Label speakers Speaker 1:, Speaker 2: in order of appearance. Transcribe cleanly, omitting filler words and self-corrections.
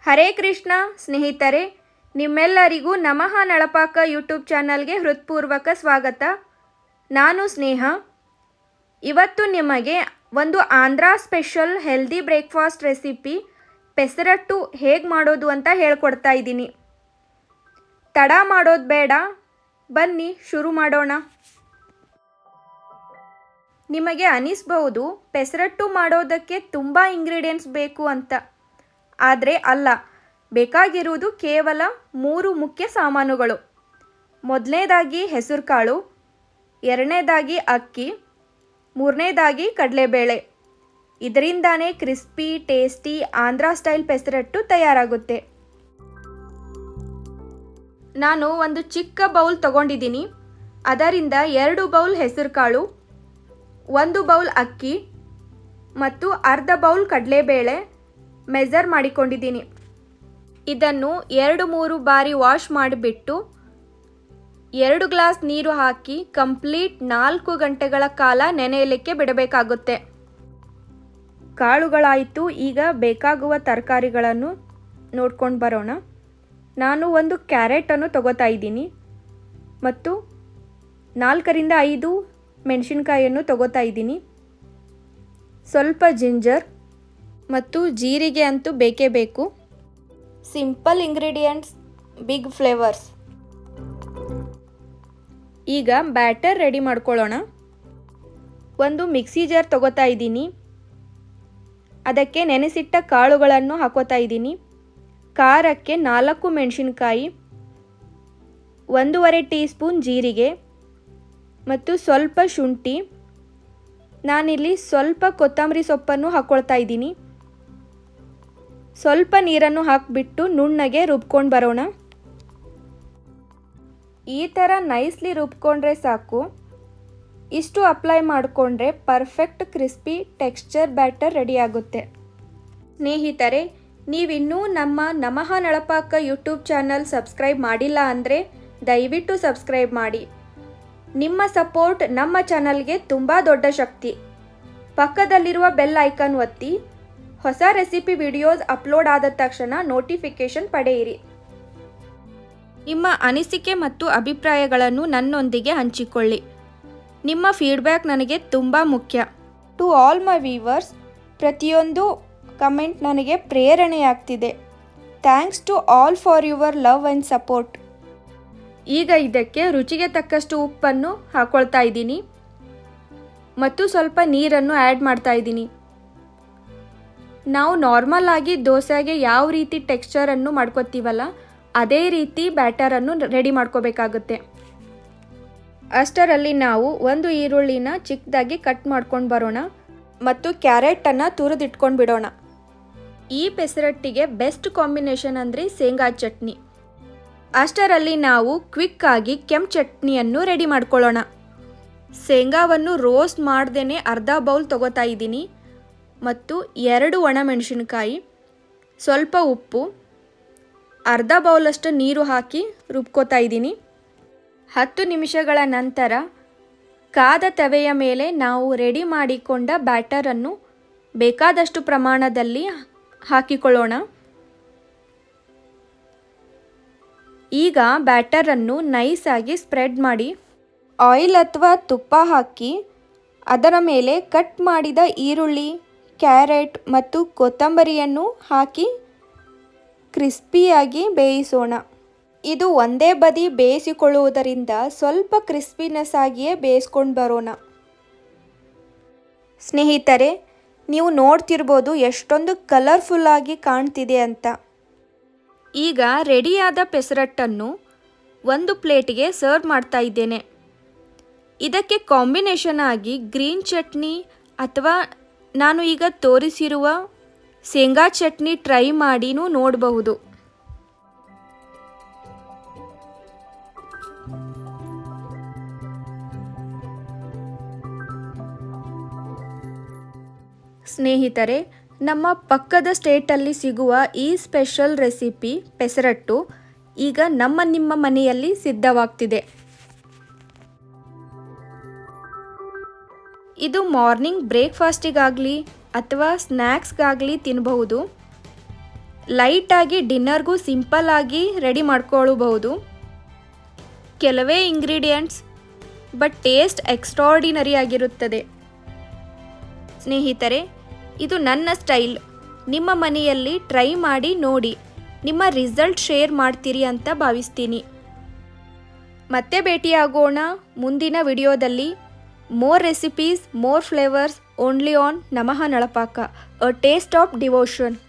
Speaker 1: ಹರೇ ಕೃಷ್ಣ ಸ್ನೇಹಿತರೆ, ನಿಮ್ಮೆಲ್ಲರಿಗೂ ನಮಃ ನಳಪಾಕ ಯೂಟ್ಯೂಬ್ ಚಾನಲ್ಗೆ ಹೃತ್ಪೂರ್ವಕ ಸ್ವಾಗತ. ನಾನು ಸ್ನೇಹ. ಇವತ್ತು ನಿಮಗೆ ಒಂದು Andhra special healthy breakfast recipe pesarattu ಹೇಗೆ ಮಾಡೋದು ಅಂತ ಹೇಳ್ಕೊಡ್ತಾ ಇದ್ದೀನಿ. ತಡ ಮಾಡೋದು ಬೇಡ, ಬನ್ನಿ ಶುರು ಮಾಡೋಣ. ನಿಮಗೆ ಅನಿಸ್ಬಹುದು ಪೆಸರಟ್ಟು ಮಾಡೋದಕ್ಕೆ ತುಂಬ ಇಂಗ್ರೀಡಿಯೆಂಟ್ಸ್ ಬೇಕು ಅಂತ. ಆದರೆ ಅಲ್ಲ, ಬೇಕಾಗಿರುವುದು ಕೇವಲ 3 ಮುಖ್ಯ ಸಾಮಾನುಗಳು. ಮೊದಲನೇದಾಗಿ ಹೆಸರುಕಾಳು, ಎರಡನೇದಾಗಿ ಅಕ್ಕಿ, ಮೂರನೇದಾಗಿ ಕಡಲೆಬೇಳೆ. ಇದರಿಂದಾನೇ crispy tasty Andhra style pesarattu ತಯಾರಾಗುತ್ತೆ. ನಾನು ಒಂದು ಚಿಕ್ಕ ಬೌಲ್ ತಗೊಂಡಿದ್ದೀನಿ. ಅದರಿಂದ 2 ಬೌಲ್ ಹೆಸರುಕಾಳು, 1 ಬೌಲ್ ಅಕ್ಕಿ ಮತ್ತು ಅರ್ಧ ಬೌಲ್ ಕಡಲೆಬೇಳೆ ಮೆಜರ್ ಮಾಡಿಕೊಂಡಿದ್ದೀನಿ. ಇದನ್ನು 2-3 ಬಾರಿ ವಾಶ್ ಮಾಡಿಬಿಟ್ಟು 2 ಗ್ಲಾಸ್ ನೀರು ಹಾಕಿ ಕಂಪ್ಲೀಟ್ 4 ಗಂಟೆಗಳ ಕಾಲ ನೆನೆಯಲಿಕ್ಕೆ ಬಿಡಬೇಕಾಗುತ್ತೆ. ಕಾಳುಗಳಾಯಿತು. ಈಗ ಬೇಕಾಗುವ ತರಕಾರಿಗಳನ್ನು ನೋಡ್ಕೊಂಡು ಬರೋಣ. ನಾನು ಒಂದು ಕ್ಯಾರೆಟನ್ನು ತಗೋತಾ ಇದ್ದೀನಿ ಮತ್ತು 4ರಿಂದ 5 ಮೆಣಸಿನ್ಕಾಯಿಯನ್ನು ತಗೋತಾ ಇದ್ದೀನಿ. ಸ್ವಲ್ಪ ಜಿಂಜರ್ ಮತ್ತು ಜೀರಿಗೆ ಅಂತೂ ಬೇಕೇ ಬೇಕು. Simple ingredients, big flavours. ಈಗ ಬ್ಯಾಟರ್ ರೆಡಿ ಮಾಡ್ಕೊಳ್ಳೋಣ. ಒಂದು ಮಿಕ್ಸಿ ಜಾರ್ ತಗೋತಾ ಇದ್ದೀನಿ. ಅದಕ್ಕೆ ನೆನೆಸಿಟ್ಟ ಕಾಳುಗಳನ್ನು ಹಾಕೋತಾ ಇದ್ದೀನಿ. ಖಾರಕ್ಕೆ 4 ಮೆಣಸಿನ್ಕಾಯಿ, 1.5 ಟೀ ಸ್ಪೂನ್ ಜೀರಿಗೆ ಮತ್ತು ಸ್ವಲ್ಪ ಶುಂಠಿ. ನಾನಿಲ್ಲಿ ಸ್ವಲ್ಪ ಕೊತ್ತಂಬರಿ ಸೊಪ್ಪನ್ನು ಹಾಕ್ಕೊಳ್ತಾ ಇದ್ದೀನಿ. ಸ್ವಲ್ಪ ನೀರನ್ನು ಹಾಕಿಬಿಟ್ಟು ನುಣ್ಣಗೆ ರುಬ್ಕೊಂಡು ಬರೋಣ. ಈ ಥರ ನೈಸ್ಲಿ ರುಬ್ಕೊಂಡ್ರೆ ಸಾಕು. ಇಷ್ಟು ಅಪ್ಲೈ ಮಾಡಿಕೊಂಡ್ರೆ perfect crispy texture batter ready ಆಗುತ್ತೆ. ಸ್ನೇಹಿತರೆ, ನೀವಿನ್ನೂ ನಮ್ಮ ನಮಃ ನಳಪಾಕ ಯೂಟ್ಯೂಬ್ ಚಾನಲ್ ಸಬ್ಸ್ಕ್ರೈಬ್ ಮಾಡಿಲ್ಲ ಅಂದರೆ ದಯವಿಟ್ಟು ಸಬ್ಸ್ಕ್ರೈಬ್ ಮಾಡಿ. ನಿಮ್ಮ ಸಪೋರ್ಟ್ ನಮ್ಮ ಚಾನಲ್ಗೆ ತುಂಬ ದೊಡ್ಡ ಶಕ್ತಿ. ಪಕ್ಕದಲ್ಲಿರುವ ಬೆಲ್ ಐಕಾನ್ ಒತ್ತಿ. ಹೊಸ ರೆಸಿಪಿ ವಿಡಿಯೋಸ್ ಅಪ್ಲೋಡ್ ಆದ ತಕ್ಷಣ ನೋಟಿಫಿಕೇಷನ್ ಪಡೆಯಿರಿ. ನಿಮ್ಮ ಅನಿಸಿಕೆ ಮತ್ತು ಅಭಿಪ್ರಾಯಗಳನ್ನು ನನ್ನೊಂದಿಗೆ ಹಂಚಿಕೊಳ್ಳಿ. ನಿಮ್ಮ ಫೀಡ್ಬ್ಯಾಕ್ ನನಗೆ ತುಂಬ ಮುಖ್ಯ. ಟು ಆಲ್ ಮೈ ವ್ಯೂವರ್ಸ್, ಪ್ರತಿಯೊಂದು ಕಮೆಂಟ್ ನನಗೆ ಪ್ರೇರಣೆಯಾಗ್ತಿದೆ. Thanks to all for your love and support. ಈಗ ಇದಕ್ಕೆ ರುಚಿಗೆ ತಕ್ಕಷ್ಟು ಉಪ್ಪನ್ನು ಹಾಕ್ಕೊಳ್ತಾ ಇದ್ದೀನಿ ಮತ್ತು ಸ್ವಲ್ಪ ನೀರನ್ನು ಆ್ಯಡ್ ಮಾಡ್ತಾ ಇದ್ದೀನಿ. ನಾವು ನಾರ್ಮಲ್ ಆಗಿ ದೋಸೆಗೆ ಯಾವ ರೀತಿ ಟೆಕ್ಸ್ಚರನ್ನು ಮಾಡ್ಕೊತೀವಲ್ಲ, ಅದೇ ರೀತಿ ಬ್ಯಾಟರನ್ನು ರೆಡಿ ಮಾಡ್ಕೋಬೇಕಾಗುತ್ತೆ. ಅಷ್ಟರಲ್ಲಿ ನಾವು ಒಂದು ಈರುಳ್ಳಿನ ಚಿಕ್ಕದಾಗಿ ಕಟ್ ಮಾಡ್ಕೊಂಡು ಬರೋಣ ಮತ್ತು ಕ್ಯಾರೆಟನ್ನು ತುರಿದಿಟ್ಕೊಂಡು ಬಿಡೋಣ. ಈ ಪೆಸರಟ್ಟಿಗೆ ಬೆಸ್ಟ್ ಕಾಂಬಿನೇಷನ್ ಅಂದರೆ ಶೇಂಗಾ ಚಟ್ನಿ. ಅಷ್ಟರಲ್ಲಿ ನಾವು ಕ್ವಿಕ್ಕಾಗಿ ಕೆಂಪು ಚಟ್ನಿಯನ್ನು ರೆಡಿ ಮಾಡ್ಕೊಳ್ಳೋಣ. ಶೇಂಗಾವನ್ನು ರೋಸ್ಟ್ ಮಾಡ್ದೇ ಅರ್ಧ ಬೌಲ್ ತಗೋತಾ ಇದ್ದೀನಿ ಮತ್ತು 2 ಒಣಮೆಣಸಿನ್ಕಾಯಿ, ಸ್ವಲ್ಪ ಉಪ್ಪು, ಅರ್ಧ ಬೌಲಷ್ಟು ನೀರು ಹಾಕಿ ರುಬ್ಕೋತಾ ಇದ್ದೀನಿ. 10 ನಿಮಿಷಗಳ ನಂತರ ಕಾದ ತವೆಯ ಮೇಲೆ ನಾವು ರೆಡಿ ಮಾಡಿಕೊಂಡ ಬ್ಯಾಟರನ್ನು ಬೇಕಾದಷ್ಟು ಪ್ರಮಾಣದಲ್ಲಿ ಹಾಕಿಕೊಳ್ಳೋಣ. ಈಗ ಬ್ಯಾಟರನ್ನು ನೈಸಾಗಿ ಸ್ಪ್ರೆಡ್ ಮಾಡಿ ಆಯಿಲ್ ಅಥವಾ ತುಪ್ಪ ಹಾಕಿ ಅದರ ಮೇಲೆ ಕಟ್ ಮಾಡಿದ ಈರುಳ್ಳಿ, ಕ್ಯಾರೆಟ್ ಮತ್ತು ಕೊತ್ತಂಬರಿಯನ್ನು ಹಾಕಿ ಕ್ರಿಸ್ಪಿಯಾಗಿ ಬೇಯಿಸೋಣ. ಇದು ಒಂದೇ ಬದಿ ಬೇಯಿಸಿಕೊಳ್ಳುವುದರಿಂದ ಸ್ವಲ್ಪ ಕ್ರಿಸ್ಪಿನೆಸ್ ಆಗಿಯೇ ಬೇಯಿಸ್ಕೊಂಡು ಬರೋಣ. ಸ್ನೇಹಿತರೆ, ನೀವು ನೋಡ್ತಿರ್ಬೋದು ಎಷ್ಟೊಂದು ಕಲರ್ಫುಲ್ಲಾಗಿ ಕಾಣ್ತಿದೆ ಅಂತ. ಈಗ ರೆಡಿಯಾದ ಪೆಸರಟ್ಟನ್ನು ಒಂದು ಪ್ಲೇಟಿಗೆ ಸರ್ವ್ ಮಾಡ್ತಾ ಇದ್ದೇನೆ. ಇದಕ್ಕೆ ಕಾಂಬಿನೇಷನ್ ಆಗಿ ಗ್ರೀನ್ ಚಟ್ನಿ ಅಥವಾ ನಾನು ಈಗ ತೋರಿಸಿರುವ ಶೇಂಗಾ ಚಟ್ನಿ ಟ್ರೈ ಮಾಡಿನೂ ನೋಡಬಹುದು. ಸ್ನೇಹಿತರೆ, ನಮ್ಮ ಪಕ್ಕದ ಸ್ಟೇಟಲ್ಲಿ ಸಿಗುವ ಈ ಸ್ಪೆಷಲ್ ರೆಸಿಪಿ ಪೆಸರಟ್ಟು ಈಗ ನಿಮ್ಮ ಮನೆಯಲ್ಲಿ ಸಿದ್ಧವಾಗ್ತಿದೆ. ಇದು ಮಾರ್ನಿಂಗ್ ಬ್ರೇಕ್ಫಾಸ್ಟಿಗಾಗಲಿ ಅಥವಾ ಸ್ನ್ಯಾಕ್ಸ್ಗಾಗಲಿ ತಿನ್ನಬಹುದು. ಲೈಟಾಗಿ ಡಿನ್ನರ್ಗೂ ಸಿಂಪಲ್ ಆಗಿ ರೆಡಿ ಮಾಡ್ಕೊಳ್ಳಬಹುದು. ಕೆಲವೇ ಇಂಗ್ರೀಡಿಯೆಂಟ್ಸ್ ಬಟ್ ಟೇಸ್ಟ್ ಎಕ್ಸ್ಟ್ರಾರ್ಡಿನರಿ ಆಗಿರುತ್ತದೆ. ಸ್ನೇಹಿತರೆ, ಇದು ನನ್ನ ಸ್ಟೈಲ್. ನಿಮ್ಮ ಮನೆಯಲ್ಲಿ ಟ್ರೈ ಮಾಡಿ ನೋಡಿ, ನಿಮ್ಮ ರಿಸಲ್ಟ್ ಶೇರ್ ಮಾಡ್ತೀರಿ ಅಂತ ಭಾವಿಸ್ತೀನಿ. ಮತ್ತೆ ಭೇಟಿಯಾಗೋಣ ಮುಂದಿನ ವಿಡಿಯೋದಲ್ಲಿ. More recipes, more flavours, only on ನಮಃ ನಳಪಾಕ, ಅ ಟೇಸ್ಟ್ ಆಫ್ ಡಿವೋಷನ್.